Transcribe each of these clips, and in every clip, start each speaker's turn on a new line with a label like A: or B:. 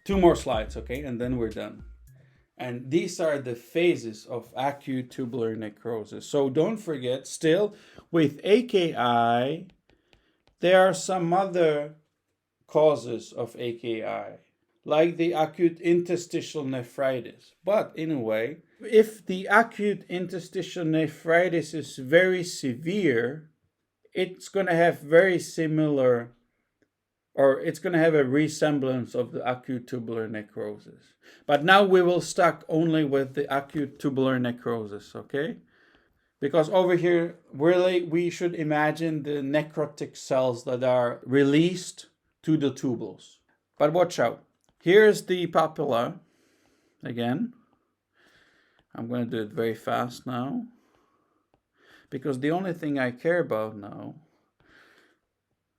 A: Two more slides, okay, and then we're done. And these are the phases of acute tubular necrosis. So don't forget, still with AKI, there are some other causes of AKI, like the acute interstitial nephritis. But in a way, if the acute interstitial nephritis is very severe, it's going to have very similar, or it's going to have a resemblance of the acute tubular necrosis. But now we will stuck only with the acute tubular necrosis, okay? Because over here, really, we should imagine the necrotic cells that are released to the tubules. But watch out. Here's the papilla. Again, I'm going to do it very fast now, because the only thing I care about now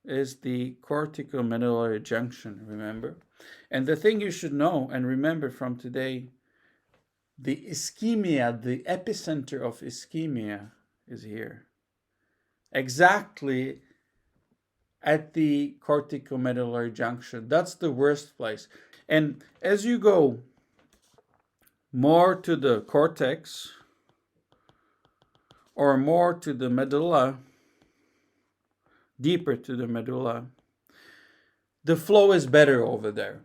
A: is the corticomedullary junction, remember? And the thing you should know and remember from today, the ischemia, the epicenter of ischemia is here. Exactly at the corticomedullary junction. That's the worst place. And as you go more to the cortex or more to the medulla, deeper to the medulla, the flow is better over there.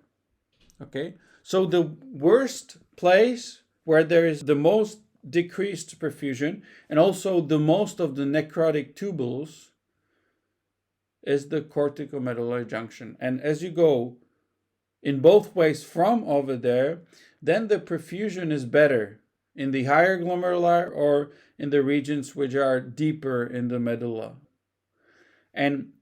A: Okay? So the worst place where there is the most decreased perfusion and also the most of the necrotic tubules is the corticomedullary junction. And as you go in both ways from over there, then the perfusion is better in the higher glomerular or in the regions which are deeper in the medulla. And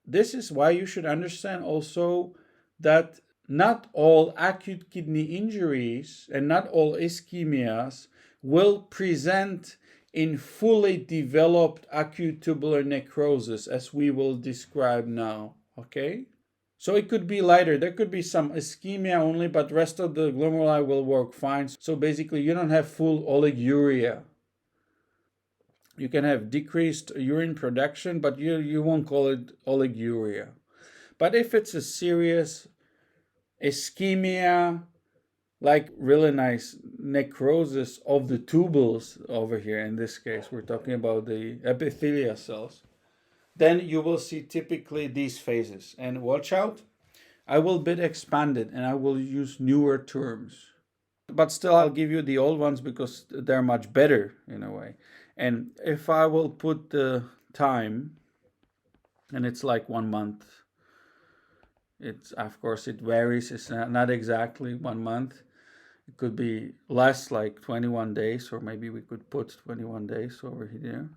A: this is why you should understand also that not all acute kidney injuries and not all ischemias will present in fully developed acute tubular necrosis, as we will describe now, okay? So it could be lighter. There could be some ischemia only, but rest of the glomeruli will work fine. So basically, you don't have full oliguria. You can have decreased urine production, but you won't call it oliguria. But if it's a serious ischemia, like really nice necrosis of the tubules over here, in this case, we're talking about the epithelial cells, then you will see typically these phases. And watch out, I will bit expand it and I will use newer terms. But still, I'll give you the old ones because they're much better in a way. And if I will put the time, and it's like 1 month, it's, of course, it varies. It's not exactly 1 month. It could be less, like 21 days, or maybe we could put 21 days over here.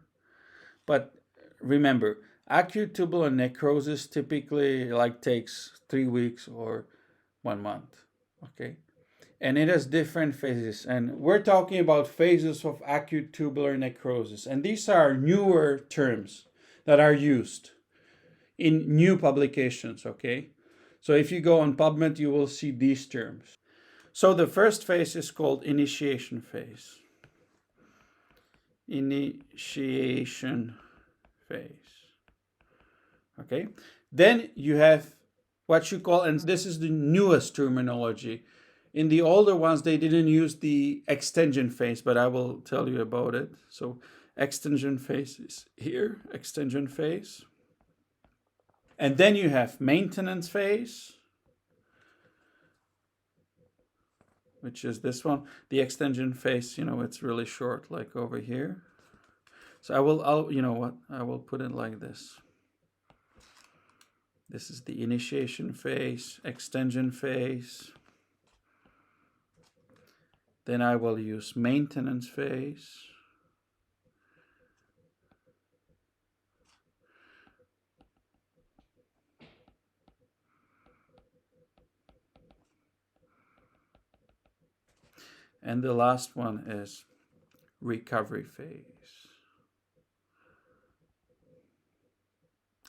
A: But remember, acute tubular necrosis typically like takes 3 weeks or 1 month, okay? And it has different phases. And we're talking about phases of acute tubular necrosis. And these are newer terms that are used in new publications, okay? So if you go on PubMed, you will see these terms. So the first phase is called initiation phase. Initiation phase. Okay? Then you have what you call, and this is the newest terminology. In the older ones, they didn't use the extension phase, but I will tell you about it. So extension phase is here, extension phase. And then you have maintenance phase, which is this one. The extension phase, it's really short, like over here. So I will put it like this. This is the initiation phase, extension phase. Then I will use maintenance phase. And the last one is recovery phase.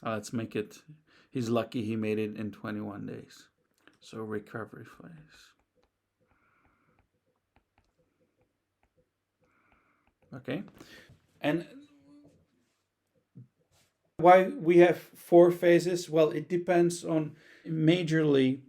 A: Let's make it, he's lucky he made it in 21 days. So recovery phase. Okay. And why we have 4 phases? Well, it depends on majorly.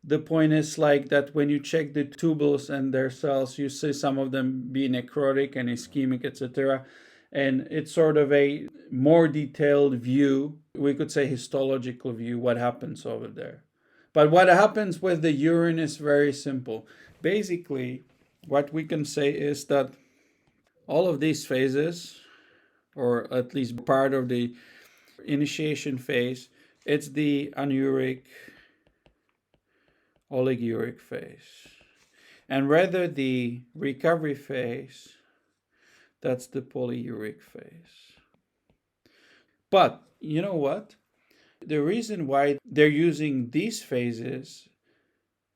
A: The point is like that when you check the tubules and their cells, you see some of them be necrotic and ischemic, etc. And it's sort of a more detailed view, we could say histological view, what happens over there. But what happens with the urine is very simple. Basically, what we can say is that all of these phases, or at least part of the initiation phase, it's the anuric, oliguric phase. And rather the recovery phase, that's the polyuric phase. But you know what? The reason why they're using these phases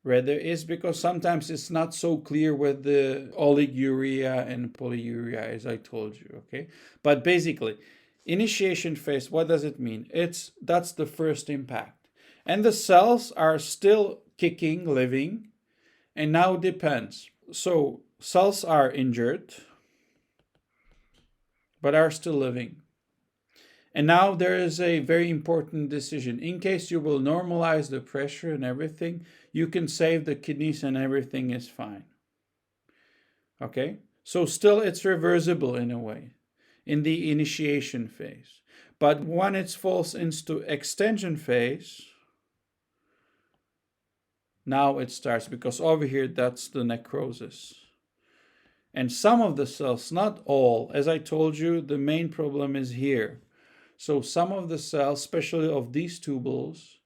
A: rather is because sometimes it's not so clear with the oliguria and polyuria, as I told you, okay? But basically, initiation phase, what does it mean? That's the first impact. And the cells are still kicking, living, and now depends. So cells are injured, but are still living. And now there is a very important decision. In case you will normalize the pressure and everything, you can save the kidneys and everything is fine. Okay? So still it's reversible in a way in the initiation phase. But when it falls into extension phase, now it starts, because over here that's the necrosis. And some of the cells, not all, as I told you, the main problem is here. So some of the cells, especially of these tubules,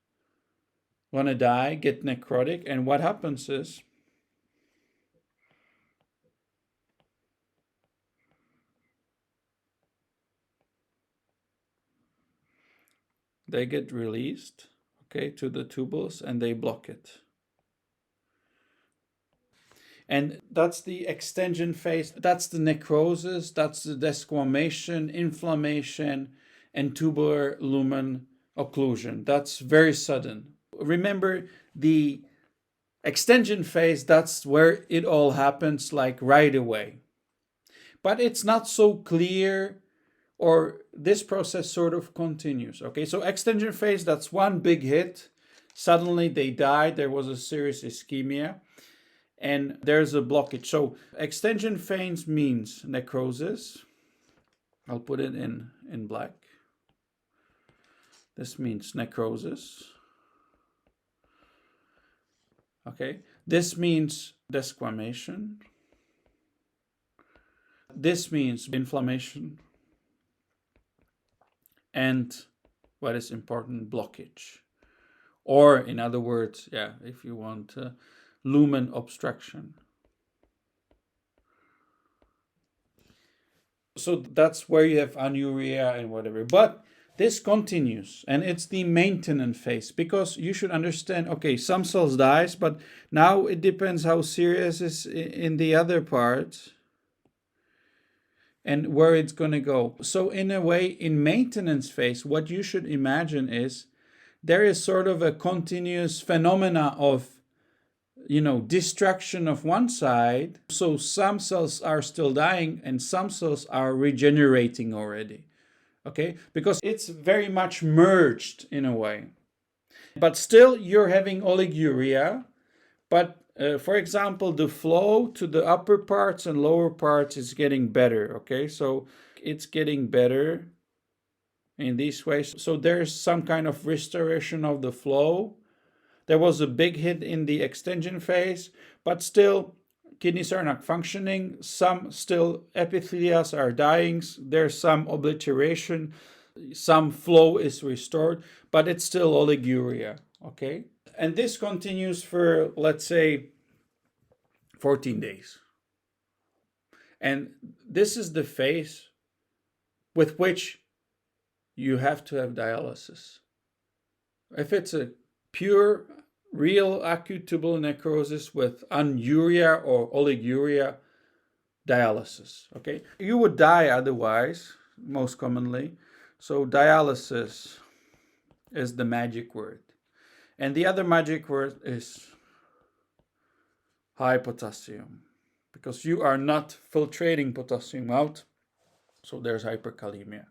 A: want to die, get necrotic, and what happens is they get released, okay, to the tubules, and they block it. And that's the extension phase. That's the necrosis, that's the desquamation, inflammation, and tubular lumen occlusion. That's very sudden. Remember, the extension phase, that's where it all happens like right away. But it's not so clear, or this process sort of continues. Okay, so extension phase, that's one big hit. Suddenly they died, there was a serious ischemia, and there's a blockage. So extension phase means necrosis. I'll put it in black. This means necrosis. Okay, this means desquamation. This means inflammation. And what is important, blockage. Or in other words, if you want, lumen obstruction. So that's where you have anuria and whatever. But this continues, and it's the maintenance phase, because you should understand, okay, some cells dies, but now it depends how serious is in the other part and where it's going to go. So in a way, in maintenance phase, what you should imagine is there is sort of a continuous phenomena of destruction of one side. So some cells are still dying and some cells are regenerating already. Okay, because it's very much merged in a way. But still you're having oliguria, but for example, the flow to the upper parts and lower parts is getting better. Okay, so it's getting better in these ways. So there's some kind of restoration of the flow. There was a big hit in the extension phase, but still kidneys are not functioning. Some still epithelials are dying. There's some obliteration. Some flow is restored, but it's still oliguria. Okay? And this continues for, let's say, 14 days. And this is the phase with which you have to have dialysis. If it's a pure, real acute tubular necrosis with anuria or oliguria, dialysis, okay? You would die otherwise, most commonly. So dialysis is the magic word. And the other magic word is high potassium, because you are not filtrating potassium out, so there's hyperkalemia.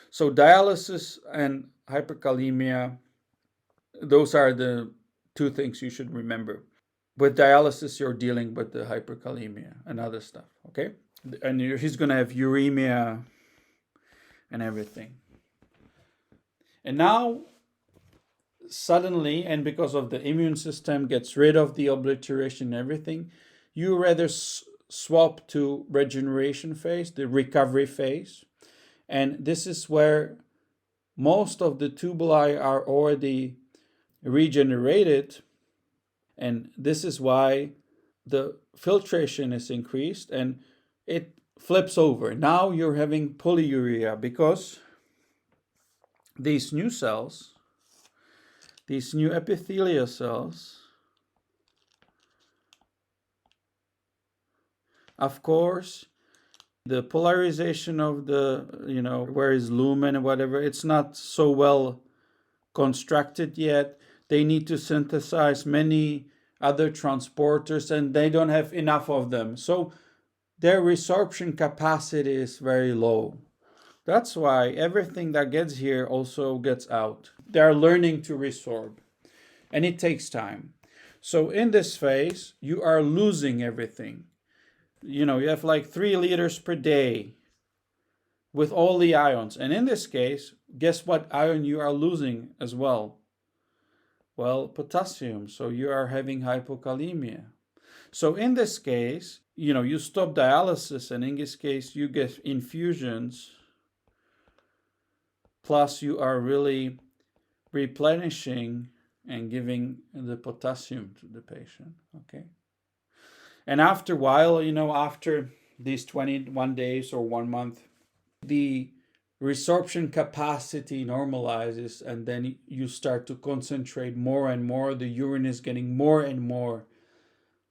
A: So dialysis and hyperkalemia, those are the two things you should remember. With dialysis, you're dealing with the hyperkalemia and other stuff, okay? And he's going to have uremia and everything. And now, suddenly, and because of the immune system gets rid of the obliteration and everything, you rather swap to regeneration phase, the recovery phase. And this is where most of the tubuli are already regenerated. And this is why the filtration is increased and it flips over. Now you're having polyuria because these new cells, these new epithelial cells, of course, the polarization of the, where is lumen and whatever, it's not so well constructed yet. They need to synthesize many other transporters and they don't have enough of them. So their resorption capacity is very low. That's why everything that gets here also gets out. They're learning to resorb and it takes time. So in this phase, you are losing everything. You have like 3 liters per day with all the ions. And in this case, guess what ion you are losing as well? Well, potassium. So you are having hypokalemia. So in this case, you stop dialysis, and in this case, you get infusions. Plus, you are really replenishing and giving the potassium to the patient, okay? And after a while, after these 21 days or 1 month, the resorption capacity normalizes, and then you start to concentrate more and more. The urine is getting more and more.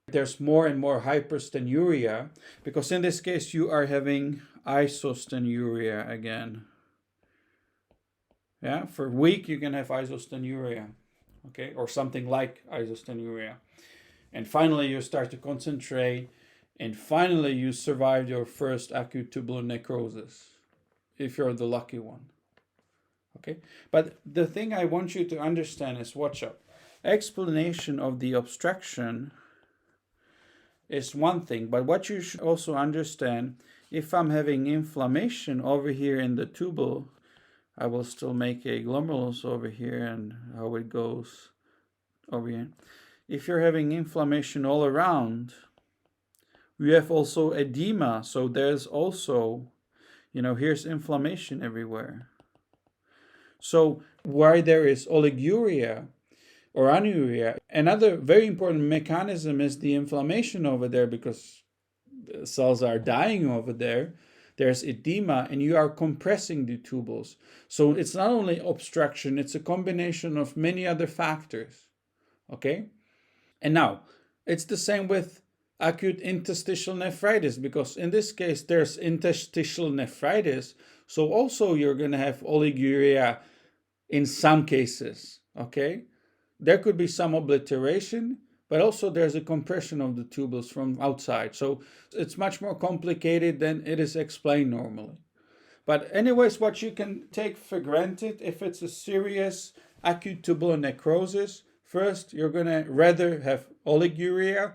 A: There's more and more hyperstenuria, because in this case, you are having isostenuria again. Yeah, for a week you can have isostenuria, okay, or something like isostenuria. And finally you start to concentrate, and finally you survive your first acute tubular necrosis, if you're the lucky one, okay? But the thing I want you to understand is, watch out. Explanation of the obstruction is one thing, but what you should also understand, if I'm having inflammation over here in the tubule, I will still make a glomerulus over here, and how it goes over here. If you're having inflammation all around, you have also edema. So there's also, here's inflammation everywhere. So where there is oliguria or anuria, another very important mechanism is the inflammation over there, because the cells are dying over there. There's edema, and you are compressing the tubules. So it's not only obstruction, it's a combination of many other factors, okay? And now, it's the same with acute interstitial nephritis, because in this case, there's interstitial nephritis. So also you're going to have oliguria in some cases, okay? There could be some obliteration, but also there's a compression of the tubules from outside. So it's much more complicated than it is explained normally. But anyways, what you can take for granted, if it's a serious acute tubular necrosis, first you're going to rather have oliguria,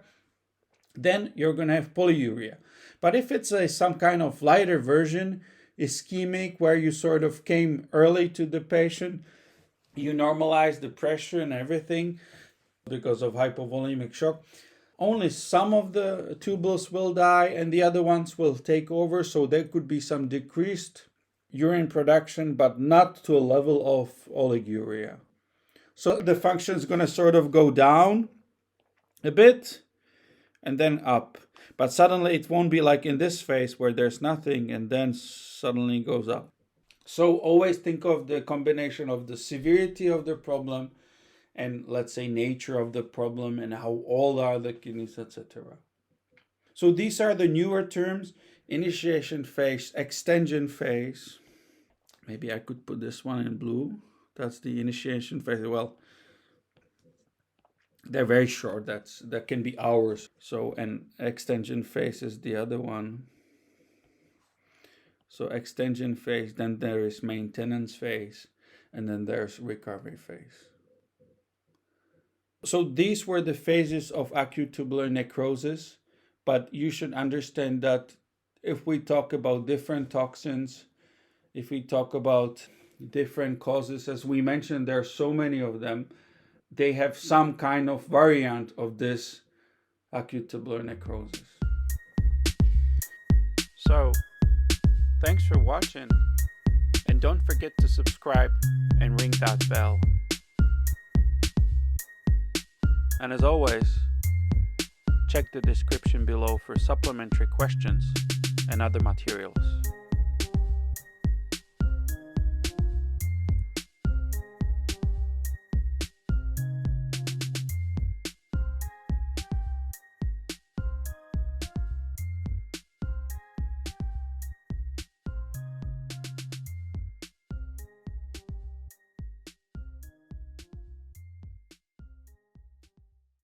A: then you're going to have polyuria. But if it's some kind of lighter version, ischemic, where you sort of came early to the patient, you normalize the pressure and everything, because of hypovolemic shock, only some of the tubules will die and the other ones will take over. So there could be some decreased urine production, but not to a level of oliguria. So the function is going to sort of go down a bit and then up. But suddenly it won't be like in this phase where there's nothing and then suddenly goes up. So always think of the combination of the severity of the problem and, let's say, nature of the problem and how old are the kidneys, etc. So these are the newer terms: initiation phase, extension phase. Maybe I could put this one in blue. That's the initiation phase. Well, they're very short. That can be hours. So an extension phase is the other one. So extension phase, then there is maintenance phase, and then there's recovery phase. So these were the phases of acute tubular necrosis, but you should understand that if we talk about different toxins, if we talk about different causes, as we mentioned, there are so many of them, they have some kind of variant of this acute tubular necrosis. So, thanks for watching, and don't forget to subscribe and ring that bell. And as always, check the description below for supplementary questions and other materials.